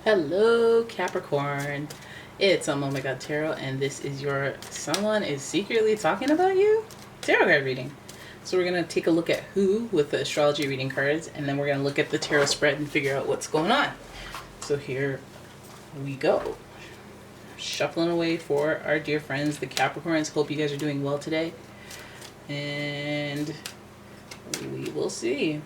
Hello, Capricorn. It's OMG Tarot, and this is your Someone is Secretly Talking About You tarot card reading. So we're going to take a look at who with the astrology reading cards, and then we're going to look at the tarot spread and figure out what's going on. So here we go. Shuffling away for our dear friends, the Capricorns. Hope you guys are doing well today. And we will see.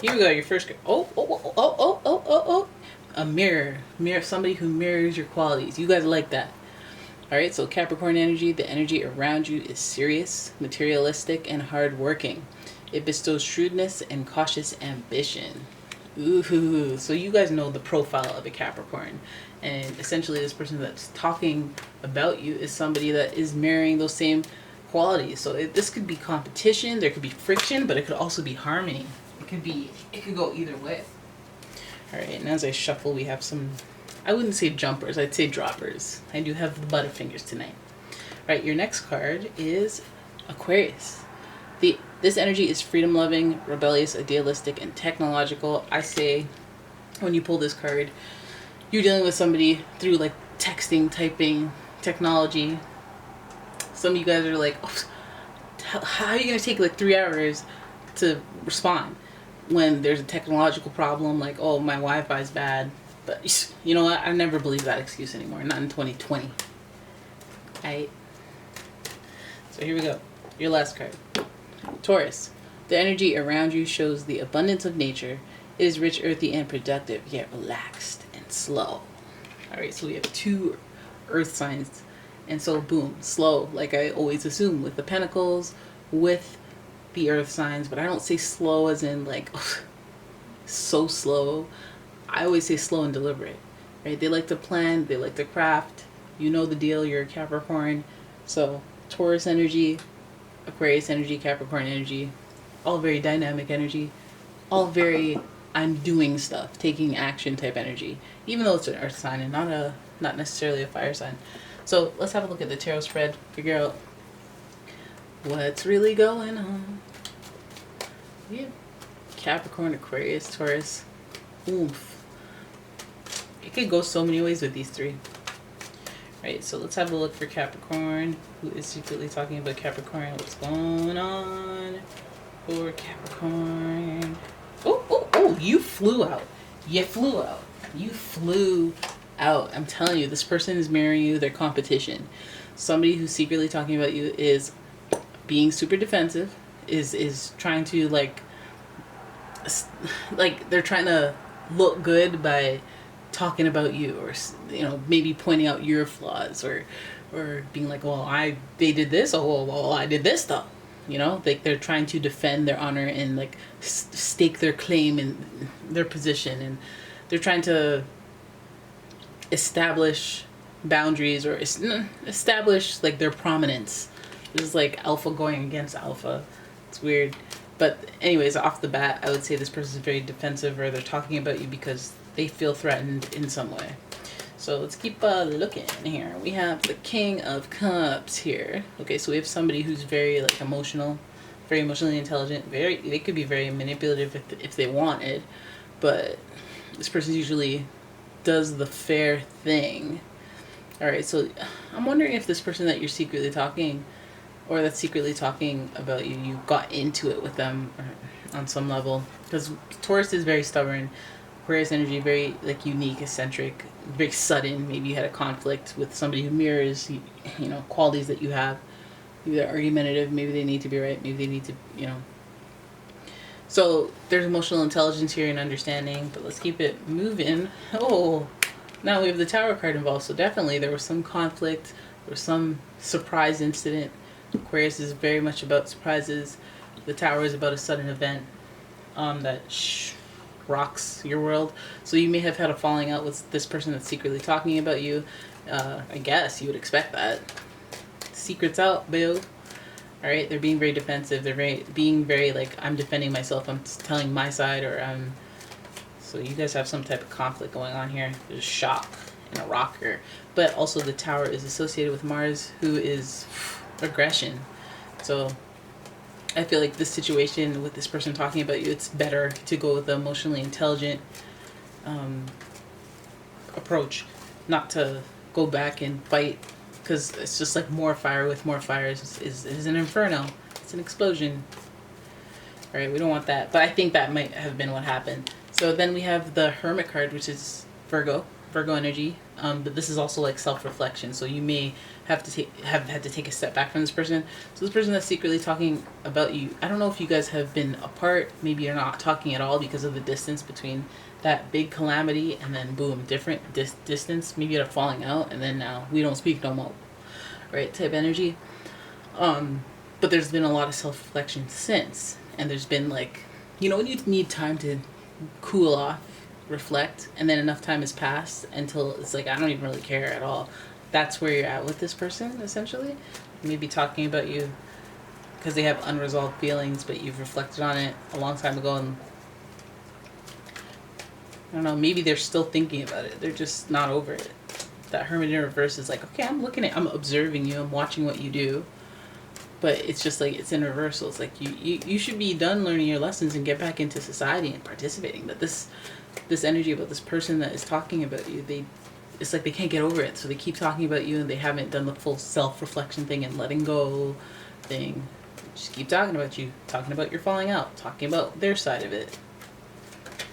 Here we go, your first card. Oh. A mirror, somebody who mirrors your qualities. You guys like that. All right, so Capricorn energy, the energy around you is serious, materialistic, and hardworking. It bestows shrewdness and cautious ambition. Ooh, so you guys know the profile of a Capricorn. And essentially this person that's talking about you is somebody that is mirroring those same qualities. So this could be competition, there could be friction, but it could also be harmony. It could go either way. Alright, and as I shuffle, we have some, I wouldn't say jumpers, I'd say droppers. I do have the Butterfingers tonight. Alright, your next card is Aquarius. This energy is freedom-loving, rebellious, idealistic, and technological. I say, when you pull this card, you're dealing with somebody through like texting, typing, technology. Some of you guys are like, oh, how are you going to take like 3 hours to respond? When there's a technological problem, like, oh, my Wi-Fi is bad. But you know what? I never believe that excuse anymore. Not in 2020. Alright. So here we go. Your last card. Taurus. The energy around you shows the abundance of nature. It is rich, earthy, and productive, yet relaxed and slow. Alright, so we have two earth signs. And so, boom, slow, like I always assume with the Pentacles, with the earth signs, but I don't say slow as in like so slow. I always say slow and deliberate, right? They like to plan, they like to craft. You know the deal, you're a Capricorn. So Taurus energy, Aquarius energy, Capricorn energy, all very dynamic energy, all very I'm doing stuff, taking action type energy, even though it's an earth sign and not necessarily a fire sign. So let's have a look at the tarot spread, figure out what's really going on. Yeah. Capricorn, Aquarius, Taurus. Oof. It could go so many ways with these three. Right, so let's have a look for Capricorn. Who is secretly talking about Capricorn? What's going on for Capricorn? Oh, you flew out. You flew out. You flew out. I'm telling you, this person is mirroring you, their competition. Somebody who's secretly talking about you is being super defensive, is trying to like they're trying to look good by talking about you, or you know, maybe pointing out your flaws, or being like, well, they did this, oh well, I did this though, you know, like they're trying to defend their honor and like stake their claim in their position, and they're trying to establish boundaries or establish like their prominence. This is like alpha going against alpha. It's weird. But anyways, off the bat, I would say this person is very defensive, or they're talking about you because they feel threatened in some way. So let's keep looking here. We have the King of Cups here. Okay, so we have somebody who's very like emotional, very emotionally intelligent. They could be very manipulative if they wanted, but this person usually does the fair thing. All right, so I'm wondering if this person that you're secretly talking, or that's secretly talking about you, you got into it with them on some level. Because Taurus is very stubborn. Aquarius energy, very like unique, eccentric, very sudden. Maybe you had a conflict with somebody who mirrors, you know, qualities that you have. Maybe they're argumentative. Maybe they need to be right. Maybe they need to, you know. So there's emotional intelligence here and understanding. But let's keep it moving. Oh, now we have the Tower card involved. So definitely there was some conflict. There was some surprise incident. Aquarius is very much about surprises. The Tower is about a sudden event that rocks your world. So you may have had a falling out with this person that's secretly talking about you. I guess you would expect that. Secrets out, boo. Alright, they're being very defensive. They're being very like, I'm defending myself. I'm telling my side, or I'm... So you guys have some type of conflict going on here. There's a shock and a rocker. But also the Tower is associated with Mars, who is aggression. So I feel like this situation with this person talking about you, it's better to go with the emotionally intelligent approach, not to go back and fight, because it's just like more fire with more fire is an inferno. It's an explosion. All right, we don't want that. But I think that might have been what happened. So then we have the Hermit card, which is Virgo energy. But this is also like self-reflection. So you may have to have had to take a step back from this person. So this person that's secretly talking about you, I don't know if you guys have been apart. Maybe you're not talking at all because of the distance between that big calamity and then boom, different distance. Maybe you're falling out and then now we don't speak no more. Right, type energy. But there's been a lot of self-reflection since. And there's been like, you know, when you need time to cool off, reflect, and then enough time has passed until it's like, I don't even really care at all. That's where you're at with this person, essentially. Maybe talking about you because they have unresolved feelings, but you've reflected on it a long time ago, and I don't know, maybe they're still thinking about it. They're just not over it. That Hermit in reverse is like, okay, I'm observing you, I'm watching what you do. But it's just like, it's in reversal. It's like you should be done learning your lessons and get back into society and participating. But this energy about this person that is talking about you, it's like they can't get over it. So they keep talking about you and they haven't done the full self-reflection thing and letting go thing. Just keep talking about you, talking about your falling out, talking about their side of it.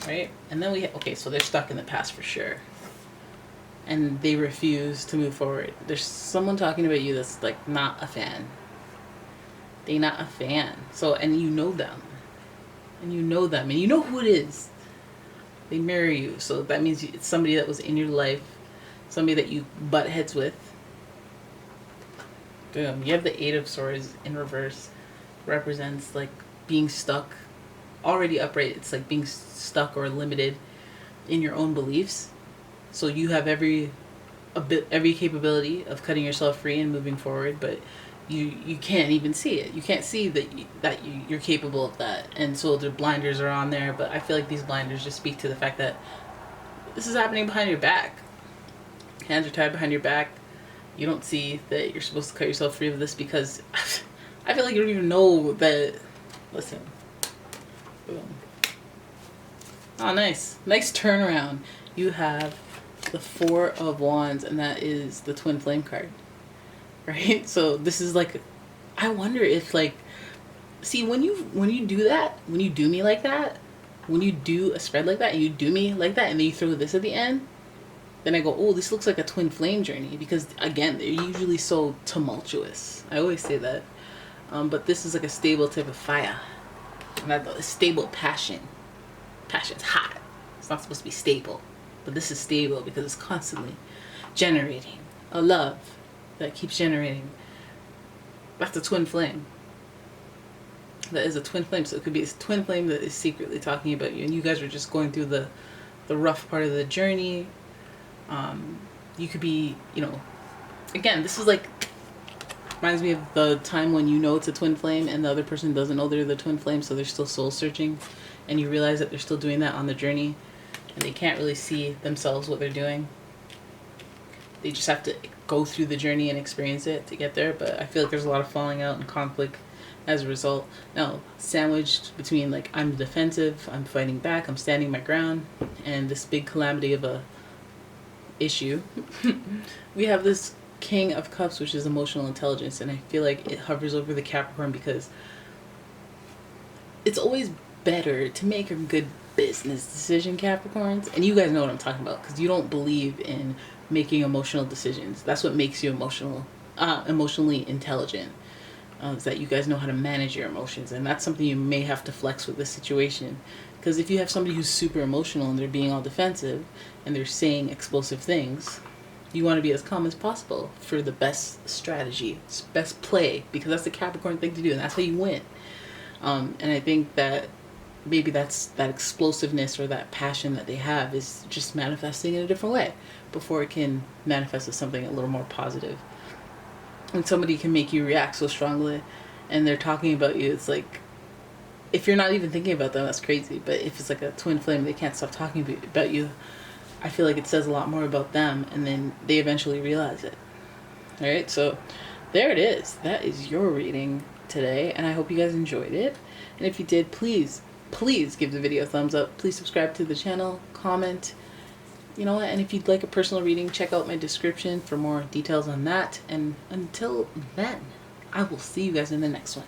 Right? And then okay, so they're stuck in the past for sure. And they refuse to move forward. There's someone talking about you that's like not a fan. They're not a fan. So, and you know them. And you know them. And you know who it is. They mirror you. So that means it's somebody that was in your life. Somebody that you butt heads with. Boom. You have the Eight of Swords in reverse. Represents like being stuck. Already upright. It's like being stuck or limited in your own beliefs. So you have every capability of cutting yourself free and moving forward, but you can't even see it. You can't see that you're capable of that. And so the blinders are on there, but I feel like these blinders just speak to the fact that this is happening behind your back. Hands are tied behind your back. You don't see that you're supposed to cut yourself free of this because I feel like you don't even know that. Listen. Boom. Oh, nice. Nice turnaround. You have the Four of Wands, and that is the Twin Flame card. Right? So this is like, I wonder if like, see, when you do that, when you do me like that, when you do a spread like that and you do me like that and then you throw this at the end, then I go, oh, this looks like a twin flame journey, because again, they're usually so tumultuous. I always say that. But this is like a stable type of fire. And a stable passion. Passion's hot. It's not supposed to be stable. But this is stable because it's constantly generating a love that keeps generating. That's a twin flame. That is a twin flame. So it could be a twin flame that is secretly talking about you, and you guys are just going through the rough part of the journey. You could be, you know, again, this is like, reminds me of the time when you know it's a twin flame and the other person doesn't know they're the twin flame, so they're still soul searching, and you realize that they're still doing that on the journey, and they can't really see themselves what they're doing. They just have to go through the journey and experience it to get there. But I feel like there's a lot of falling out and conflict as a result. Now, sandwiched between like, I'm defensive, I'm fighting back, I'm standing my ground, and this big calamity of a issue, we have this King of Cups, which is emotional intelligence, and I feel like it hovers over the Capricorn because it's always better to make a good business decision, Capricorns. And you guys know what I'm talking about, because you don't believe in making emotional decisions. That's what makes you emotionally intelligent. Is that you guys know how to manage your emotions, and that's something you may have to flex with this situation. Because if you have somebody who's super emotional and they're being all defensive and they're saying explosive things, you want to be as calm as possible for the best strategy, best play, because that's the Capricorn thing to do, and that's how you win. And I think that maybe that's that explosiveness or that passion that they have is just manifesting in a different way before it can manifest as something a little more positive. And somebody can make you react so strongly and they're talking about you, it's like, if you're not even thinking about them, that's crazy. But if it's like a twin flame, they can't stop talking about you, I feel like it says a lot more about them, and then they eventually realize it. All right, so there it is. That is your reading today, and I hope you guys enjoyed it. And if you did, please give the video a thumbs up. Please subscribe to the channel, comment, you know what? And if you'd like a personal reading, check out my description for more details on that. And until then, I will see you guys in the next one.